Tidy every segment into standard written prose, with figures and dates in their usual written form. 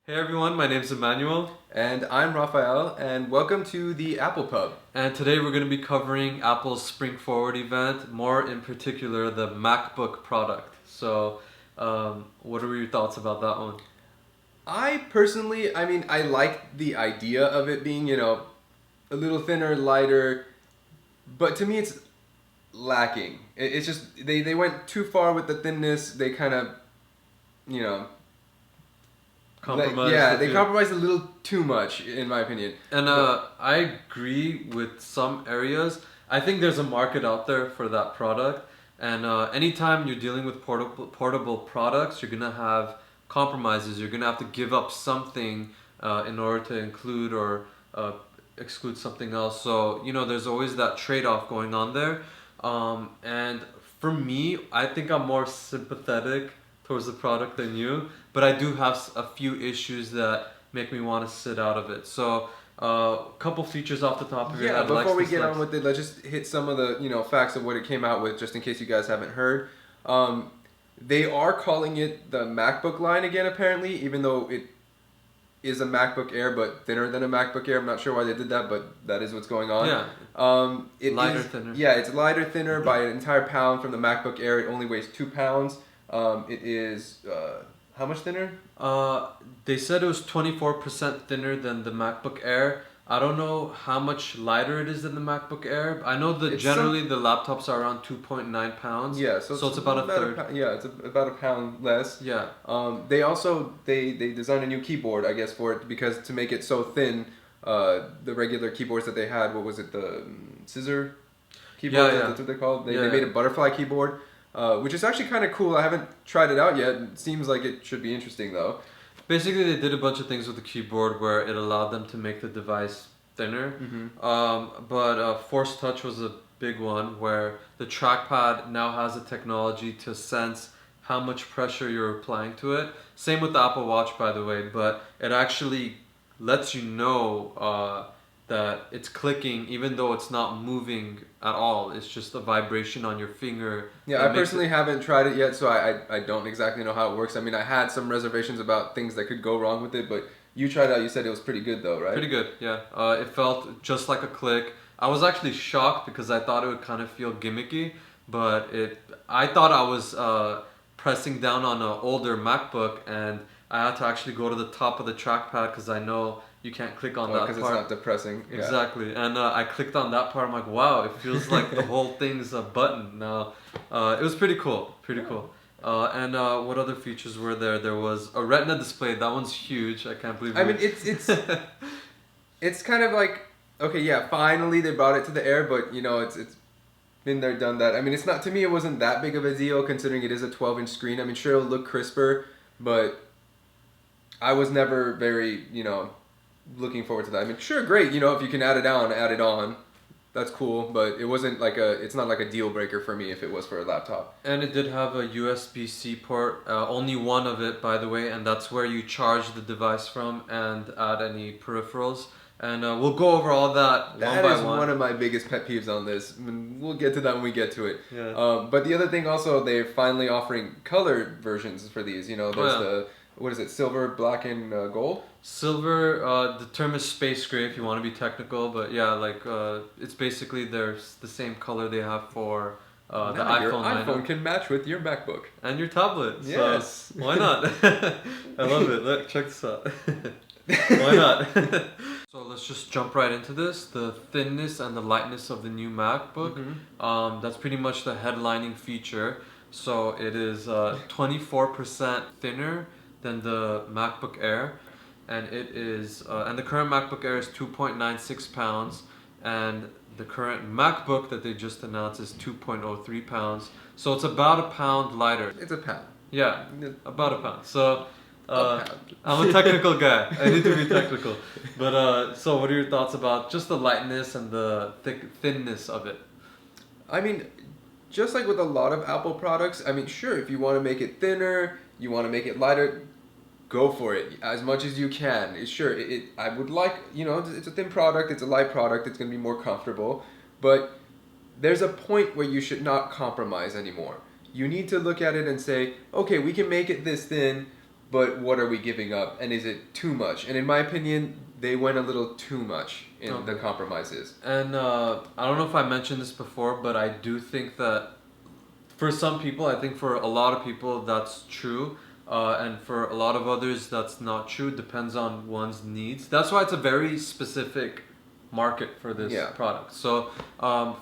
Hey everyone, my name's Emmanuel, And I'm Raphael, and welcome to the Apple Pub. and today we're going to be covering Apple's Spring Forward event, more in particular the MacBook product. What are your thoughts about that one? I personally, I like the idea of it being, a little thinner, lighter, but to me it's lacking. It's just, they went too far with the thinness. They kind of, you know, Compromise yeah, with they you. compromised a little too much, in my opinion. And But, I agree with some areas. I think there's a market out there for that product. And anytime you're dealing with portable products, you're gonna have compromises. You're gonna have to give up something in order to include or exclude something else. So there's always that trade-off going on there. And for me, I think I'm more sympathetic towards the product than you, but I do have a few issues that make me want to sit out of it. So, a couple features off the top of your yeah, head, likes, before we get on dislikes. with it, let's just hit some of the, facts of what it came out with, just in case you guys haven't heard. Um, they are calling it the MacBook line again, apparently, even though it is a MacBook Air, but thinner than a MacBook Air. I'm not sure why they did that, but that is what's going on. Yeah, It lighter, is, thinner. yeah, it's lighter, thinner by an entire pound from the MacBook Air. It only weighs 2 pounds. It is how much thinner? Uh, they said it was 24% thinner than the MacBook Air. I don't know how much lighter it is than the MacBook Air. I know that It's generally the laptops are around 2.9 pounds. Yeah, So it's about a third. yeah, it's about a pound less. Yeah. They also they designed a new keyboard, I guess, for it because to make it so thin, the regular keyboards that they had, what was it, the scissor keyboard? Yeah, That's what they're called. yeah. They made Yeah. a butterfly keyboard, which is actually kind of cool. I haven't tried it out yet. It seems like it should be interesting though. Basically, they did a bunch of things with the keyboard where it allowed them to make the device thinner. But Force Touch was a big one where the trackpad now has a technology to sense how much pressure you're applying to it. Same with the Apple Watch, by the way, but it actually lets you know that it's clicking even though it's not moving at all. It's just a vibration on your finger. Yeah, that I makes personally it. haven't tried it yet, so I don't exactly know how it works. I mean, I had some reservations about things that could go wrong with it, but you tried it out. You said it was pretty good though, right? Pretty good, yeah. It felt just like a click. I was actually shocked because I thought it would kind of feel gimmicky, but I thought I was pressing down on an older MacBook, and I had to actually go to the top of the trackpad because I know you can't click on that Because it's part. not depressing. Yeah. Exactly, and I clicked on that part. I'm like, wow, it feels like the whole thing's a button now. It was pretty cool, pretty cool. And what other features were there? There was a Retina display. That one's huge. I can't believe. I mean, it's kind of like, okay, yeah, finally they brought it to the Air, but it's been there, done that. I mean, it's not, to me it wasn't that big of a deal considering it is a 12-inch screen. I mean, sure it'll look crisper, but I was never very looking forward to that. I mean, sure, great, if you can add it on. That's cool, but it wasn't like it's not like a deal breaker for me if it was for a laptop. And it did have a USB-C port, only one of it, by the way, and that's where you charge the device from and add any peripherals. And we'll go over all that That one is by one of my biggest pet peeves on this. I mean, we'll get to that when we get to it. Yeah. But the other thing also, they're finally offering color versions for these. There's yeah. the, what is it, silver, black, and gold? Silver, the term is space gray if you want to be technical, but yeah, like it's basically there's the same color they have for the Now your iPhone iPhone lineup can match with your MacBook. and your tablet. Yes. So why not? I love it. Look, check this out. Why not? So let's just jump right into this. The thinness and the lightness of the new MacBook. That's pretty much the headlining feature. So it is 24% thinner than the MacBook Air, and it is and the current MacBook Air is 2.96 pounds, and the current MacBook that they just announced is 2.03 pounds. So it's about a pound lighter. It's a pound. Yeah, about a pound. So A pound. I'm a technical guy. I need to be technical. But so what are your thoughts about just the lightness and the thinness of it? I mean, just like with a lot of Apple products, I mean, sure, if you want to make it thinner, you want to make it lighter, go for it as much as you can. Sure, I would like, it's a thin product, it's a light product, it's going to be more comfortable, but there's a point where you should not compromise anymore. You need to look at it and say, okay, we can make it this thin, but what are we giving up, and is it too much? And in my opinion, they went a little too much in the compromises. And I don't know if I mentioned this before, but I do think that for some people, I think for a lot of people that's true, and for a lot of others that's not true. It depends on one's needs. That's why it's a very specific market for this product. So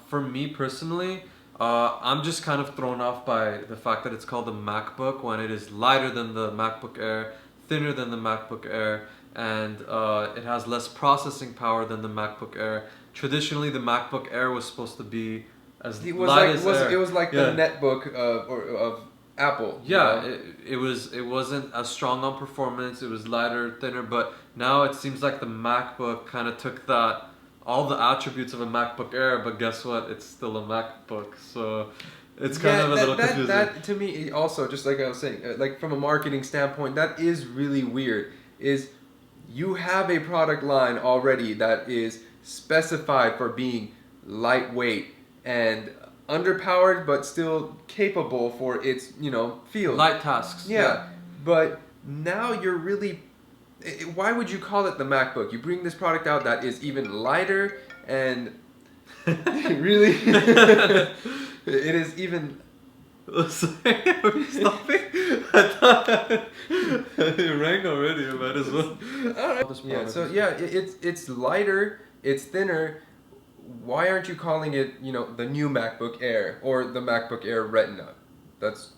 for me personally, I'm just kind of thrown off by the fact that it's called a MacBook when it is lighter than the MacBook Air, thinner than the MacBook Air, and it has less processing power than the MacBook Air. Traditionally, the MacBook Air was supposed to be as light as air. It was like the netbook of Apple. Yeah, it wasn't as strong on performance. It was lighter, thinner, but now it seems like the MacBook kind of took all the attributes of a MacBook Air, but guess what? It's still a MacBook. So it's kind of a little confusing. That to me also, just like I was saying, like from a marketing standpoint, that is really weird. Is you have a product line already that is specified for being lightweight and underpowered, but still capable for its field. Light tasks. Yeah, but now you're really. Why would you call it the MacBook? You bring this product out that is even lighter and really, it is even. Stop it! I thought it rang already. I might as well. Yeah. So yeah, it's lighter. It's thinner. Why aren't you calling it, the new MacBook Air or the MacBook Air Retina? That's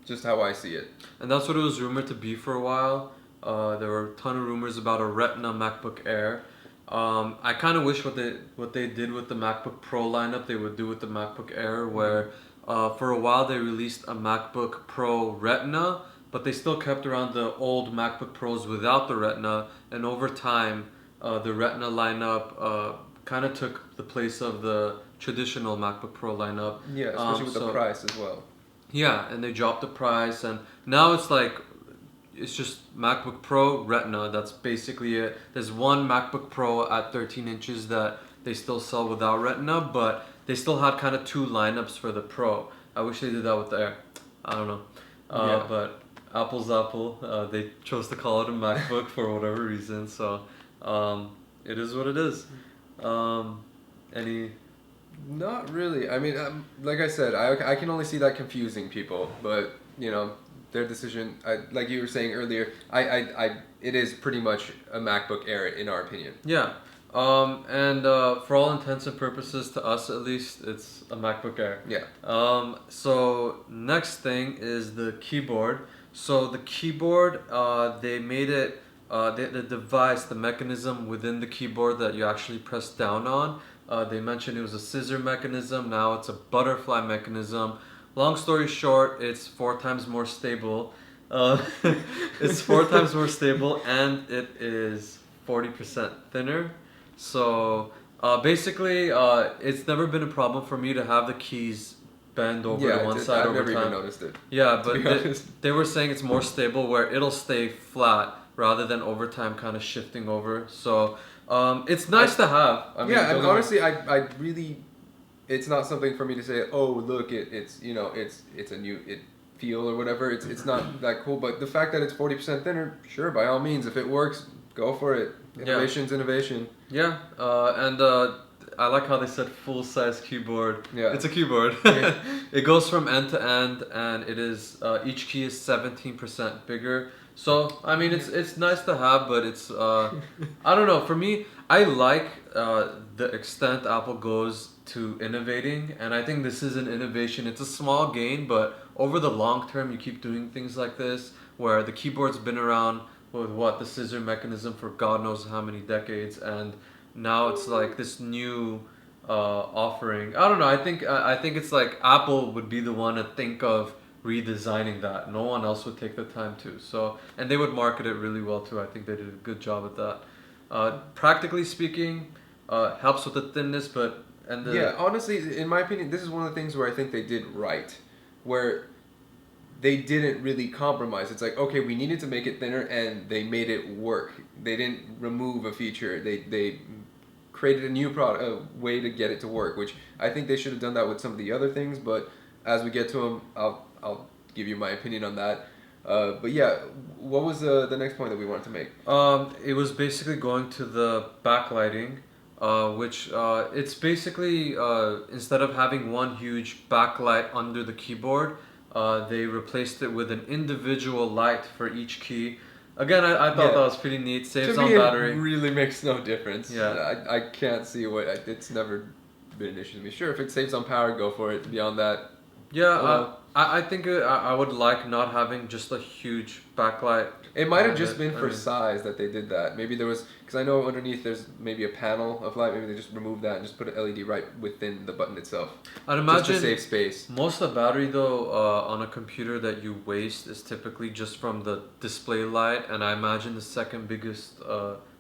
just how I see it. And that's what it was rumored to be for a while. There were a ton of rumors about a Retina MacBook Air. I kind of wish what they did with the MacBook Pro lineup they would do with the MacBook Air, where for a while they released a MacBook Pro Retina, but they still kept around the old MacBook Pros without the Retina, and over time the Retina lineup kind of took the place of the traditional MacBook Pro lineup. Yeah, especially with the price as well. Yeah, and they dropped the price, and now it's just MacBook Pro Retina. That's basically it. There's one MacBook Pro at 13 inches that they still sell without Retina, but they still had kind of two lineups for the Pro. I wish they did that with the Air. I don't know. But Apple's Apple. They chose to call it a MacBook for whatever reason, so it is what it is. Not really. I mean, like I said, I can only see that confusing people, but their decision, like you were saying earlier, it is pretty much a MacBook Air in our opinion. Yeah. And for all intents and purposes, to us at least, it's a MacBook Air. Yeah. So next thing is the keyboard. So the keyboard, they made it. The device, the mechanism within the keyboard that you actually press down on, they mentioned it was a scissor mechanism. Now it's a butterfly mechanism. Long story short, it's 4 times more stable. It's 4 times more stable, and it is 40% thinner. So basically, it's never been a problem for me to have the keys bend over to one side over time. I've never even noticed it. Yeah, but they were saying it's more stable where it'll stay flat rather than over time kind of shifting over. So it's nice to have. I mean, and honestly, I really, it's not something for me to say, oh look, it's a new feel or whatever. It's not that cool. But the fact that it's 40% thinner, sure, by all means, if it works, go for it. Innovation's innovation. Yeah, and I like how they said full size keyboard. Yeah, it's a keyboard. It goes from end to end, and it is each key is 17% bigger. So I mean, it's nice to have, but it's I don't know. For me, I like the extent Apple goes to innovating, and I think this is an innovation. It's a small gain, but over the long term, you keep doing things like this, where the keyboard's been around with the scissor mechanism for God knows how many decades, and now it's like this new offering. I don't know. I think it's like Apple would be the one to think of redesigning that. No one else would take the time to. So, and they would market it really well too. I think they did a good job at that. Practically speaking, helps with the thinness, but honestly, in my opinion, this is one of the things where I think they did right, where they didn't really compromise. It's like, okay, we needed to make it thinner, and they made it work. They didn't remove a feature. They created a new product, a way to get it to work, which I think they should have done that with some of the other things. But as we get to them, I'll give you my opinion on that. But yeah, what was the next point that we wanted to make? It was basically going to the backlighting, which it's basically instead of having one huge backlight under the keyboard, they replaced it with an individual light for each key. Again, I thought Yeah. that was pretty neat. Saves To on me, battery. it really makes no difference. Yeah. I can't see what it's never been an issue to me. Sure, if it saves on power, go for it. Beyond that, Yeah, oh well. I think I would like not having just a huge backlight. It might have on just it. been I for mean, size that they did that. Maybe there was, because I know underneath there's maybe a panel of light. Maybe they just removed that and just put an LED right within the button itself. I'd Just imagine to save space. most of the battery though on a computer that you waste is typically just from the display light, and I imagine the second biggest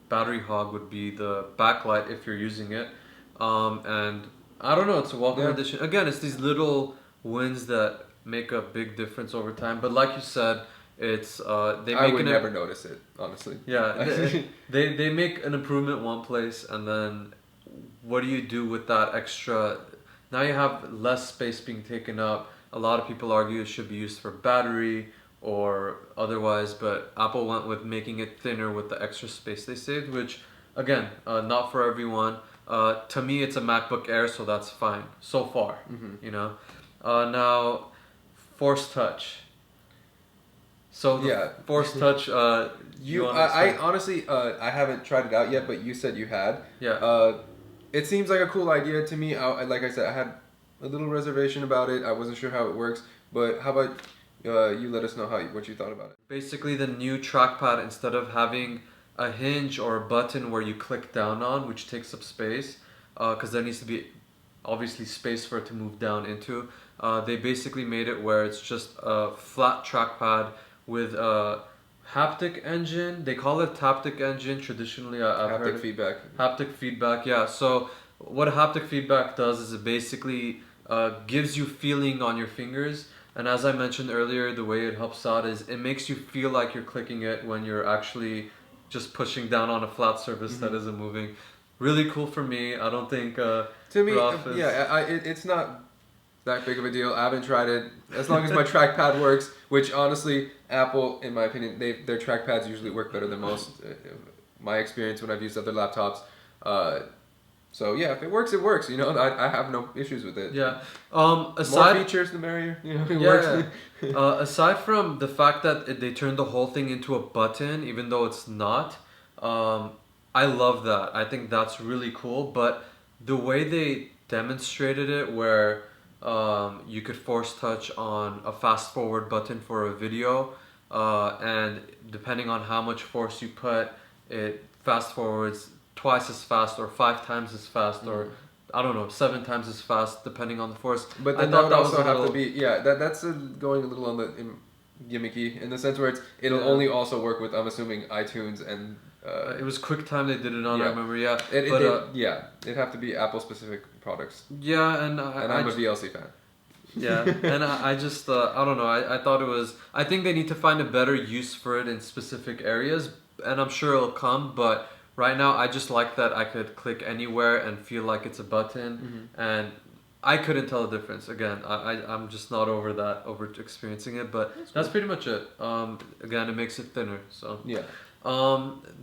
battery hog would be the backlight if you're using it. And I don't know, it's a welcome Yeah. addition. Again, it's these little wins that make a big difference over time. But like you said, it's they I make would an never notice it, honestly. yeah they make an improvement one place, and then what do you do with that extra? Now you have less space being taken up. A lot of people argue it should be used for battery or otherwise, but Apple went with making it thinner with the extra space they saved, which again, not for everyone. To me, it's a MacBook Air, so that's fine so far. Mhm. You know, now Force Touch. So the Yeah. Force Touch. You, wanna I explain? honestly, I haven't tried it out yet, but you said you had. Yeah. It seems like a cool idea to me. Like I said, I had a little reservation about it. I wasn't sure how it works, but how about you let us know what you thought about it? Basically, the new trackpad, instead of having a hinge or a button where you click down on, which takes up space, because there needs to be obviously space for it to move down into, they basically made it where it's just a flat trackpad with a haptic engine. They call it haptic engine. Traditionally, I've heard Haptic feedback. haptic feedback. Yeah. So what haptic feedback does is it basically gives you feeling on your fingers. And as I mentioned earlier, the way it helps out is it makes you feel like you're clicking it when you're actually just pushing down on a flat surface that isn't moving. Really cool for me. I don't think To me, Ralph is- it's not that big of a deal. I haven't tried it. As long as my trackpad works, which honestly, Apple, in my opinion, their trackpads usually work better than most. My experience when I've used other laptops. So yeah, if it works, it works. You know, I have no issues with it. yeah. More Aside features, the merrier. You know, it Yeah, works. aside from the fact that they turned the whole thing into a button, even though it's not, I love that. I think that's really cool. But the way they demonstrated it, where you could force touch on a fast forward button for a video, and depending on how much force you put, it fast forwards twice as fast or 5 times as fast or I don't know 7 times as fast depending on the force. But I then that thought would that was also a have little- to be that's going a little on the gimmicky in the sense where it'll Yeah. only also work with, I'm assuming, iTunes and it was QuickTime they did it on. I yeah. remember. Yeah, it'd have to be Apple specific products. yeah, and And I'm a VLC fan. yeah, and I just I don't know. I thought it was. I think they need to find a better use for it in specific areas, and I'm sure it'll come. But right now, I just like that I could click anywhere and feel like it's a button, and I couldn't tell the difference. Again, I'm just not over experiencing it. But that's pretty much it. Again, it makes it thinner. So Yeah.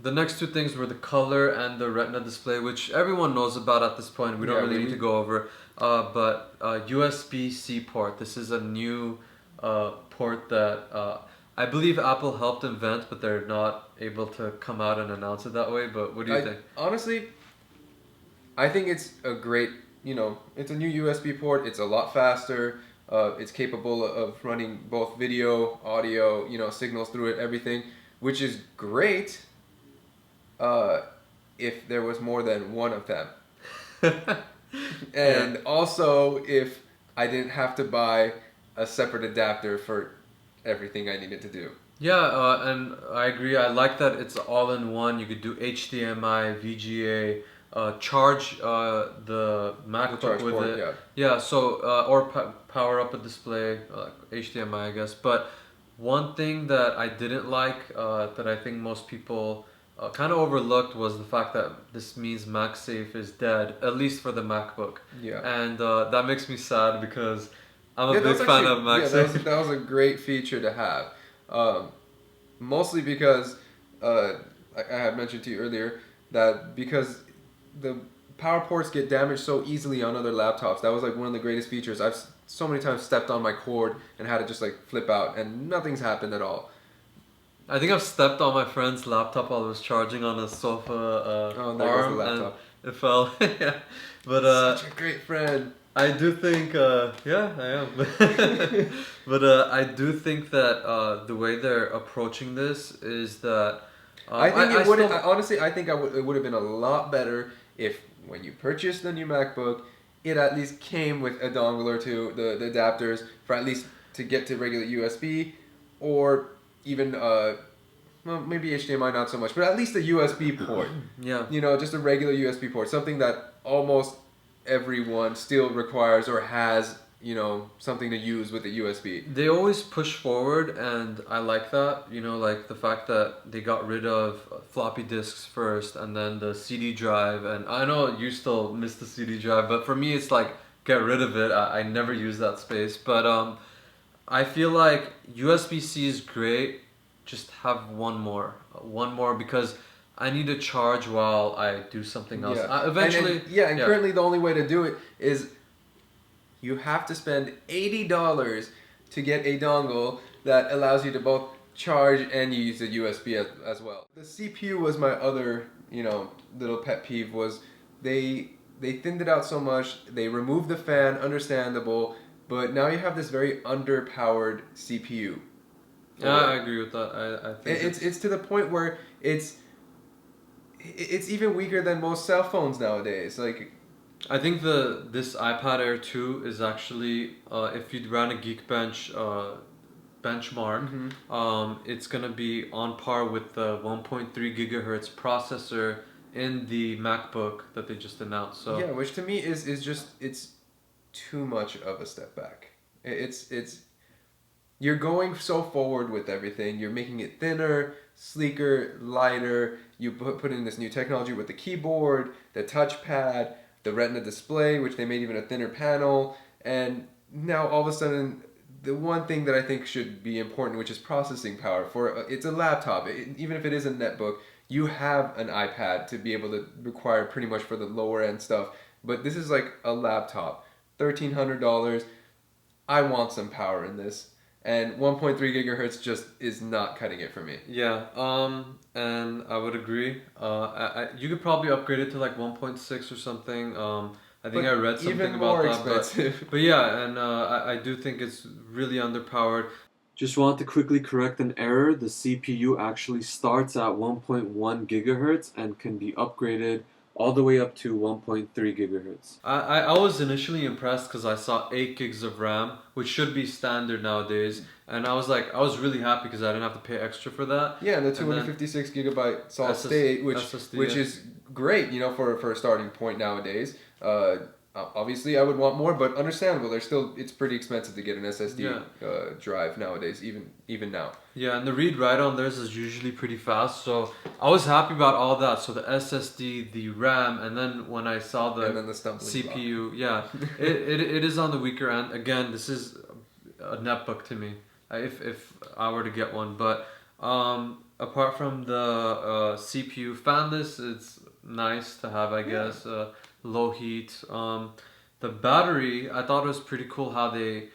the next two things were the color and the Retina display, which everyone knows about at this point. We don't Yeah, really we- need to go over. But USB-C port. This is a new port that I believe Apple helped invent, but they're not able to come out and announce it that way. But what do you think? Honestly, I think it's a great, it's a new USB port. It's a lot faster. It's capable of running both video, audio, signals through it, everything, which is great if there was more than one of them. And also if I didn't have to buy a separate adapter for everything I needed to do. Yeah, and I agree. I like that it's all in one. You could do HDMI, VGA, charge the MacBook charge with port, it. yeah. Yeah, so or power up a display, HDMI, I guess. But one thing that I didn't like, that I think most people kind of overlooked, was the fact that this means MagSafe is dead, at least for the MacBook. Yeah. And that makes me sad because I'm a Yeah, big fan of yeah, MagSafe. that was a great feature to have. Mostly because I had mentioned to you earlier that because the power ports get damaged so easily on other laptops. That was like one of the greatest features. I've so many times stepped on my cord and had it just like flip out, and nothing's happened at all. I think I've stepped on my friend's laptop while I was charging on a sofa Oh, and there goes the arm, and laptop. it fell. Yeah, but Such a great friend. I do think, yeah, I am. But I do think that the way they're approaching this is that I think it would still, honestly. I think it would have been a lot better if when you purchased the new MacBook, it at least came with a dongle or two, the adapters for at least to get to regular USB, or even well, maybe HDMI not so much, but at least a USB port. yeah. You know, just a regular USB port, something that almost everyone still requires or has. You know, something to use with the USB. They always push forward, and I like that. You know, like the fact that they got rid of floppy disks first, and then the CD drive. And I know you still miss the CD drive, but for me, it's like get rid of it. I never use that space. But I feel like USB-C is great. Just have one more because I need to charge while I do something else. Yeah. Eventually, and currently the only way to do it is you have to spend $80 to get a dongle that allows you to both charge and use the USB as well. The CPU was my other, you know, little pet peeve was they thinned it out so much. They removed the fan, understandable, but now you have this very underpowered CPU. yeah, I agree with that. I think It's to the point where it's even weaker than most cell phones nowadays. Like I think this iPad Air 2 is actually if you ran a Geekbench benchmark, it's gonna be on par with the 1.3 gigahertz processor in the MacBook that they just announced. So yeah, which to me is just it's too much of a step back. It's you're going so forward with everything. You're making it thinner, sleeker, lighter. You put in this new technology with the keyboard, the touchpad, the Retina display, which they made even a thinner panel, and now all of a sudden, the one thing that I think should be important, which is processing power. It's a laptop, even if it is a netbook, you have an iPad to be able to require pretty much for the lower end stuff. But this is like a laptop, $1,300. I want some power in this. And 1.3 gigahertz just is not cutting it for me. yeah, and I would agree. You could probably upgrade it to like 1.6 or something. I think I read something even about more that, expensive. but yeah, and I do think it's really underpowered. Just want to quickly correct an error. The CPU actually starts at 1.1 gigahertz and can be upgraded all the way up to 1.3 gigahertz. I was initially impressed because I saw 8 gigs of RAM, which should be standard nowadays, and I was really happy because I didn't have to pay extra for that. Yeah, and the 256 gigabyte solid state, which SSD, yeah. is great, you know, for a starting point nowadays. Obviously, I would want more, but understandable. It's pretty expensive to get an SSD drive nowadays, even now. Yeah, and the read write on theirs is usually pretty fast, so I was happy about all that. So the SSD, the RAM, and then when I saw the, And then the stumbling CPU, yeah, it is on the weaker end. Again, this is a netbook to me, if I were to get one. But apart from the CPU fanless, it's nice to have, I guess. Low heat. The battery, I thought it was pretty cool how they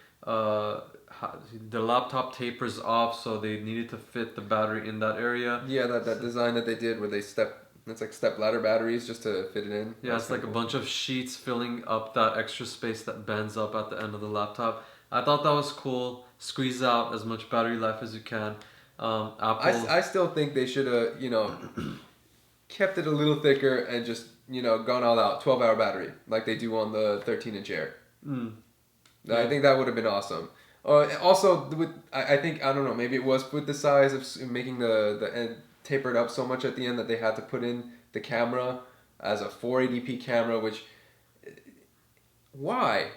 the laptop tapers off, so they needed to fit the battery in that area. Yeah, that design that they did where it's like step ladder batteries just to fit it in. Yeah, it's like a bunch of sheets filling up that extra space that bends up at the end of the laptop. I thought that was cool. Squeeze out as much battery life as you can. Apple. I still think they should have, you know, kept it a little thicker and just, you know, gone all out, 12-hour battery, like they do on the 13-inch Air. Yeah. I think that would have been awesome. Also, I think, I don't know, maybe it was with the size of making the end tapered up so much at the end that they had to put in the camera as a 480p camera, which, why?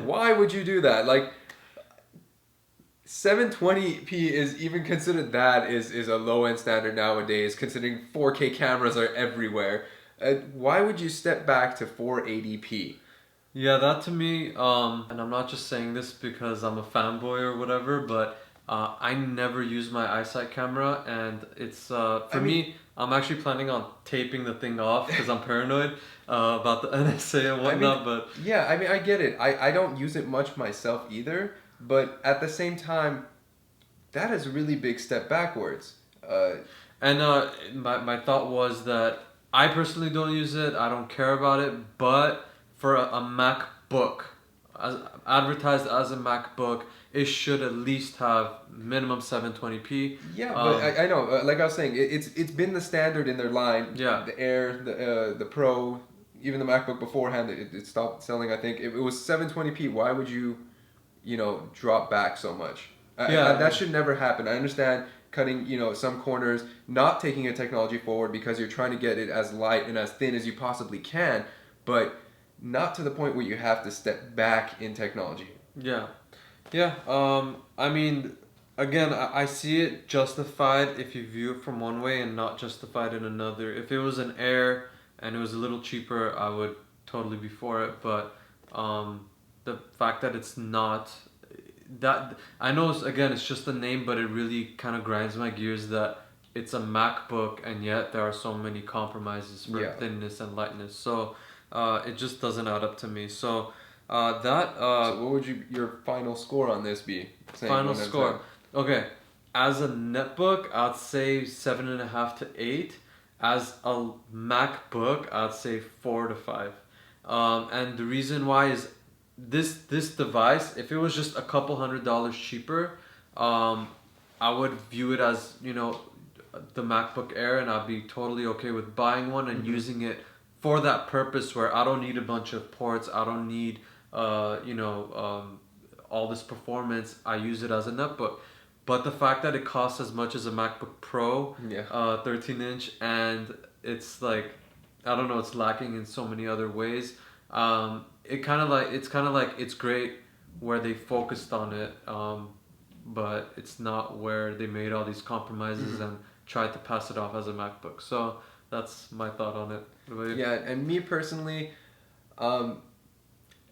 Why would you do that? Like, 720p is even considered that is a low-end standard nowadays, considering 4K cameras are everywhere. Why would you step back to 480p? Yeah, that to me, and I'm not just saying this because I'm a fanboy or whatever, but I never use my eyesight camera, and it's for I mean, me. I'm actually planning on taping the thing off because I'm paranoid about the NSA and I mean, whatnot. But yeah, I mean, I get it. I don't use it much myself either, but at the same time, that is a really big step backwards. and my thought was that I personally don't use it. I don't care about it. But for a MacBook, as advertised as a MacBook, it should at least have minimum 720p. Yeah, but I know, like I was saying, it's been the standard in their line. Yeah. The Air, the Pro, even the MacBook beforehand, it stopped selling. I think it was 720p. Why would you, drop back so much? That should never happen. I understand cutting, some corners, not taking a technology forward because you're trying to get it as light and as thin as you possibly can, but not to the point where you have to step back in technology. Yeah. Yeah. I mean, again, I see it justified if you view it from one way and not justified in another. If it was an Air and it was a little cheaper, I would totally be for it. But the fact that it's not, that I know again it's just a name, but it really kind of grinds my gears that it's a MacBook and yet there are so many compromises for Yeah. thinness and lightness. So it just doesn't add up to me. So that So what would your final score on this be? Saying final 1 out of score. 10. Okay, as a netbook, I'd say 7.5 to 8. As a MacBook, I'd say 4 to 5. And the reason why is this device. If it was just a couple $100 cheaper, I would view it as the MacBook Air, and I'd be totally okay with buying one and using it for that purpose where I don't need a bunch of ports. I don't need all this performance. I use it as a netbook. But the fact that it costs as much as a MacBook Pro, Yeah. 13-inch, and it's like, I don't know, it's lacking in so many other ways. It's kind of like it's great where they focused on it, but it's not where they made all these compromises and tried to pass it off as a MacBook. So that's my thought on it. What about you? Yeah, and me personally,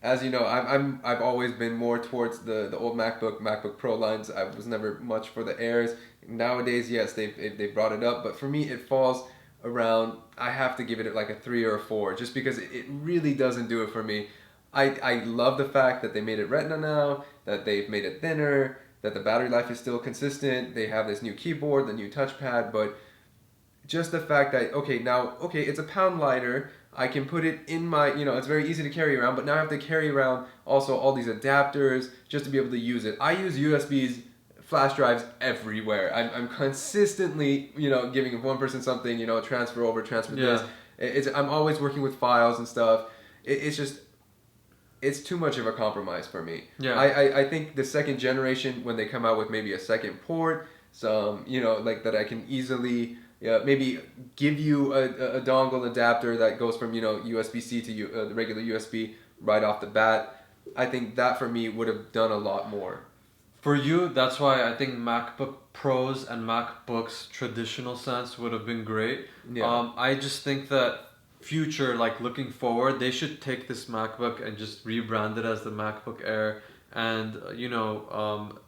as you know, I've always been more towards the old MacBook Pro lines. I was never much for the Airs. Nowadays, yes, they've brought it up, but for me, it falls around. I have to give it like a 3 or a 4, just because it really doesn't do it for me. I love the fact that they made it Retina now, that they've made it thinner, that the battery life is still consistent. They have this new keyboard, the new touchpad, but just the fact that it's a pound lighter. I can put it in my, it's very easy to carry around, but now I have to carry around also all these adapters just to be able to use it. I use USBs, flash drives everywhere. I'm consistently, giving one person something, transfer over, transfer this. I'm always working with files and stuff. It's too much of a compromise for me. Yeah. I think the second generation, when they come out with maybe a second port, some, like that I can easily maybe give you a dongle adapter that goes from, USB-C to the regular USB right off the bat. I think that for me would have done a lot more. For you, that's why I think MacBook Pros and MacBooks traditional sense would have been great. Yeah. I just think that future, like looking forward, they should take this MacBook and just rebrand it as the MacBook Air, and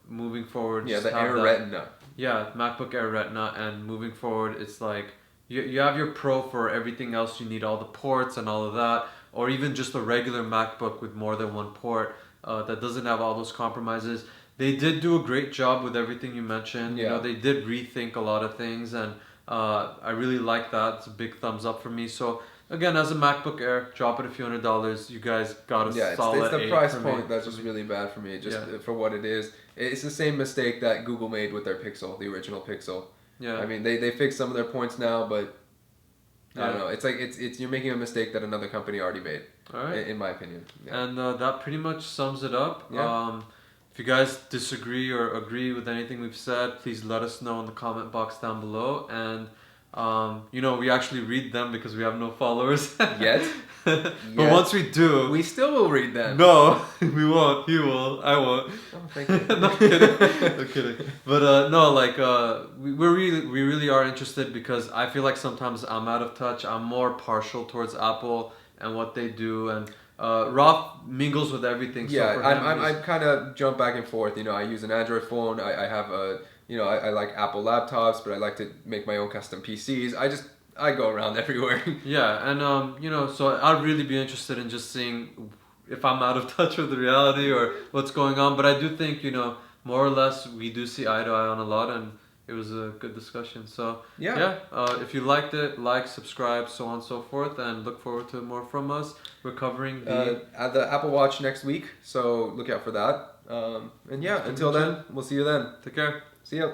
moving forward, Yeah, just the have Air that, Retina. yeah, MacBook Air Retina, and moving forward, it's like you have your Pro for everything else you need, all the ports and all of that, or even just a regular MacBook with more than one port that doesn't have all those compromises. They did do a great job with everything you mentioned. Yeah. They did rethink a lot of things, and I really like that. It's a big thumbs up for me. So again, as a MacBook Air, drop it a few $100s. You guys got a Yeah, solid it's the 8 price for point me. that's just really bad for me, just Yeah. for what it is. It's the same mistake that Google made with their Pixel, the original Pixel. Yeah. I mean, they fixed some of their points now, but I don't Yeah. know. It's like it's you're making a mistake that another company already made, All right. in my opinion. Yeah. And that pretty much sums it up. Yeah. If you guys disagree or agree with anything we've said, please let us know in the comment box down below. And we actually read them because we have no followers Yet. But Yet. once we do, We still will read them. no, we won't. You will. I won't. Oh, thank you. Not kidding. I'm kidding. But no, like we really are interested, because I feel like sometimes I'm out of touch. I'm more partial towards Apple and what they do, and Roth mingles with everything. Yeah, so for him, I kind of jump back and forth. I use an Android phone. I have a, I like Apple laptops, but I like to make my own custom PCs. I go around everywhere. Yeah, and so I'd really be interested in just seeing if I'm out of touch with the reality or what's going on. But I do think more or less we do see eye to eye on a lot, and it was a good discussion. So Yeah. if you liked it, like, subscribe, so on and so forth, and look forward to more from us. We're covering At the Apple Watch next week, so look out for that. And yeah, until then, we'll see you then. Take care. See ya.